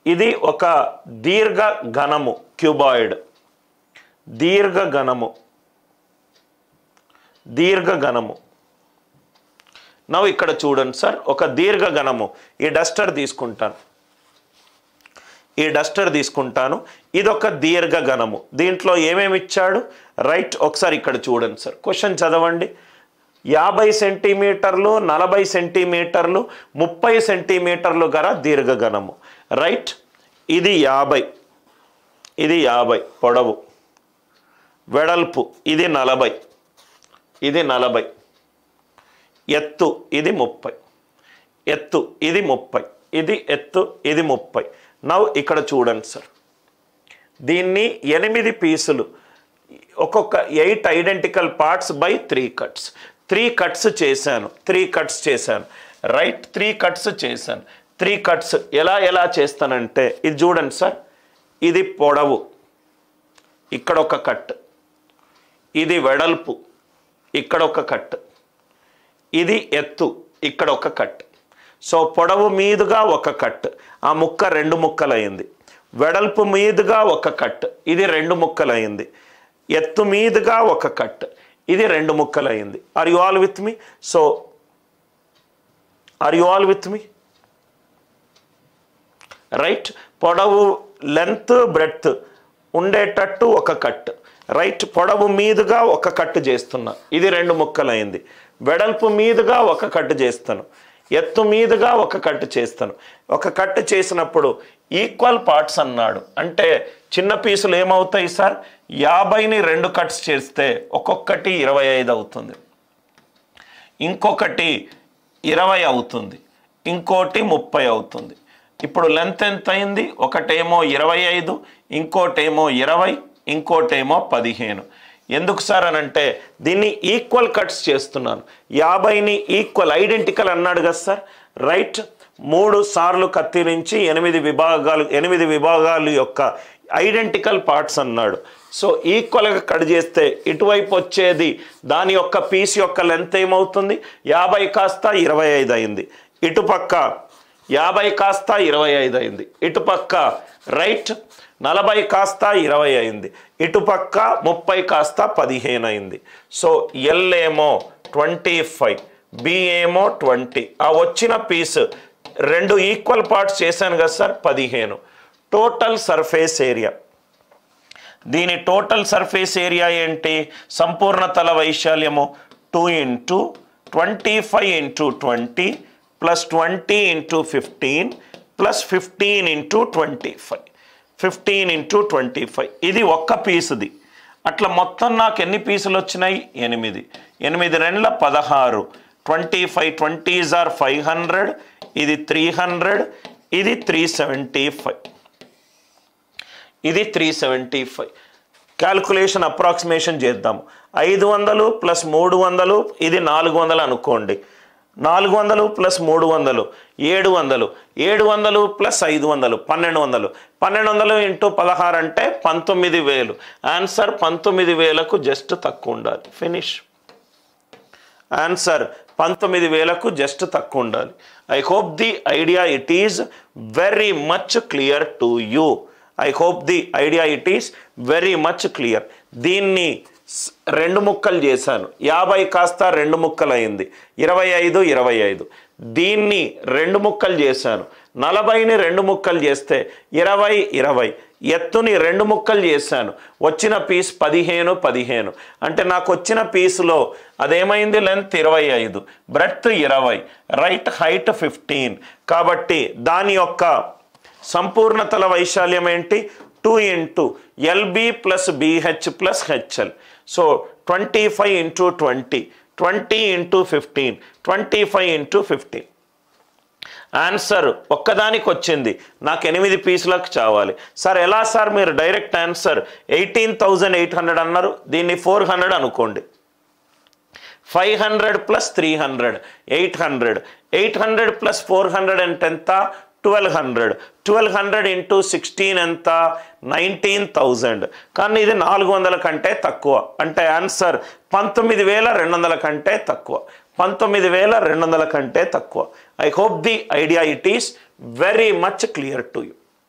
ఇది ఒక దీర్ఘ ఘనము క్యూబాయిడ్, దీర్ఘ ఘనము. నవ్వు ఇక్కడ చూడండి సార్, ఒక దీర్ఘ ఘనము. ఈ డస్టర్ తీసుకుంటాను, ఇదొక దీర్ఘ ఘనము. దీంట్లో ఏమేమి ఇచ్చాడు? రైట్, ఒకసారి ఇక్కడ చూడండి సార్, క్వశ్చన్ చదవండి. 50 సెంటీమీటర్లు, 40 సెంటీమీటర్లు, 30 సెంటీమీటర్లు గల దీర్ఘ ఘనము. రైట్, ఇది 50 పొడవు, వెడల్పు ఇది 40, ఎత్తు ఇది 30, ఇది ఎత్తు ఇది 30. నవ్వు ఇక్కడ చూడండి సార్, దీన్ని 8 పీసులు, ఒక్కొక్క 8 identical parts by 3 cuts. 3 cuts చేశాను. రైట్, 3 కట్స్ చేశాను. 3 కట్స్ ఎలా చేస్తానంటే ఇది చూడండి సార్, ఇది పొడవు, ఇక్కడ ఒక కట్, ఇది వెడల్పు, ఇక్కడ ఒక కట్, ఇది ఎత్తు, ఇక్కడ ఒక కట్. సో పొడవు మీదుగా ఒక కట్, ఆ ముక్క 2 ముక్కలైంది. వెడల్పు మీదుగా ఒక కట్, ఇది 2 ముక్కలైంది. ఎత్తు మీదుగా ఒక కట్, ఇది 2 ముక్కలైంది. Are you all with me? Right, పొడవు లెంత్ బ్రెడ్త్ ఉండేటట్టు ఒక కట్. రైట్, పొడవు మీదుగా ఒక కట్ చేస్తున్నా, ఇది 2 ముక్కలైంది. వెడల్పు మీదుగా ఒక కట్ చేస్తాను, ఎత్తు మీదుగా ఒక కట్ చేస్తాను. ఒక కట్ చేసినప్పుడు ఈక్వల్ పార్ట్స్ అన్నాడు. అంటే చిన్న పీసులు ఏమవుతాయి సార్? 50ని 2 కట్స్ చేస్తే ఒక్కొక్కటి 25 అవుతుంది, ఇంకొకటి 20 అవుతుంది, ఇంకోటి 30 అవుతుంది. ఇప్పుడు లెంత్ ఎంత అయింది? ఒకటేమో 25, ఇంకోటేమో 20, ఇంకోటేమో 15. ఎందుకు సార్ అని అంటే దీన్ని ఈక్వల్ కట్స్ చేస్తున్నాను. 50ని ఈక్వల్ ఐడెంటికల్ అన్నాడు కదా సార్. రైట్, 3 సార్లు కత్తిరించి 8 విభాగాలు యొక్క ఐడెంటికల్ పార్ట్స్ అన్నాడు. సో ఈక్వల్గా కట్ చేస్తే ఇటువైపు వచ్చేది దాని యొక్క పీస్ యొక్క లెంత్ ఏమవుతుంది? 50 కాస్త 25 అయింది. ఇటుపక్క 50 కాస్త 25 అయింది. ఇటుపక్క రైట్ 40 కాస్త 20 అయింది. ఇటుపక్క 30 కాస్త 15 అయింది. సో ఎల్ ఏమో 25, బి ఏమో 20. ఆ వచ్చిన పీస్ 2 ఈక్వల్ పార్ట్స్ చేశాను కదా సార్, 15. టోటల్ సర్ఫేస్ ఏరియా, దీని టోటల్ సర్ఫేస్ ఏరియా ఏంటి? సంపూర్ణ తల వైశాల్యము 2 × 25 × 20 ప్లస్ 20 × 15 ప్లస్ 15 × 25, 15 × 25. ఇది ఒక్క పీసుది. అట్లా మొత్తం నాకు ఎన్ని పీసులు వచ్చినాయి? 8. 8 2 16, 25 20s are 500, ఇది 300, ఇది 375, ఇది 375. క్యాల్కులేషన్ అప్రాక్సిమేషన్ చేద్దాము. 500 ప్లస్ 300, ఇది 400 అనుకోండి. 400 ప్లస్ 300 700, 700 ప్లస్ 500 1200, 1200 ఇంటూ 16 అంటే 19,000. ఆన్సర్ 19,000కు జస్ట్ తక్కువ ఉండాలి. ఫినిష్. ఆన్సర్ 19,000కు జస్ట్ తక్కువ ఉండాలి. I hope the idea it is very much clear to you. I hope the idea it is very much clear. దీన్ని 2 ముక్కలు చేశాను. 50 కాస్త 2 ముక్కలు అయింది, 25 25. దీన్ని 2 ముక్కలు చేశాను. 40ని 2 ముక్కలు చేస్తే 20 20. ఎత్తుని 2 ముక్కలు చేశాను. వచ్చిన పీస్ 15 15. అంటే నాకు వచ్చిన పీసులో అదేమైంది? Length 25, breadth 20, right height 15. కాబట్టి దాని యొక్క సంపూర్ణతల వైశాల్యం ఏంటి? 2 × LB plus BH plus HL. So 25 × 20, 20 × 15, 25 × 15. Answer ఒక్కదానికి వచ్చింది. నాకు 8 పీసులకు చావాలి సార్. ఎలా సార్? మీరు డైరెక్ట్ ఆన్సర్ 18,800 అన్నారు. దీన్ని 400 అనుకోండి. 500 ప్లస్ 300 800, 800 ప్లస్ 400 అంటే ఎంత? 1200. 1200 × 16 ఎంత? 19,000. కానీ ఇది 400 కంటే తక్కువ. అంటే ఆన్సర్ 19,200 కంటే తక్కువ. 19,200 కంటే తక్కువ. I hope the idea it is very much clear to you.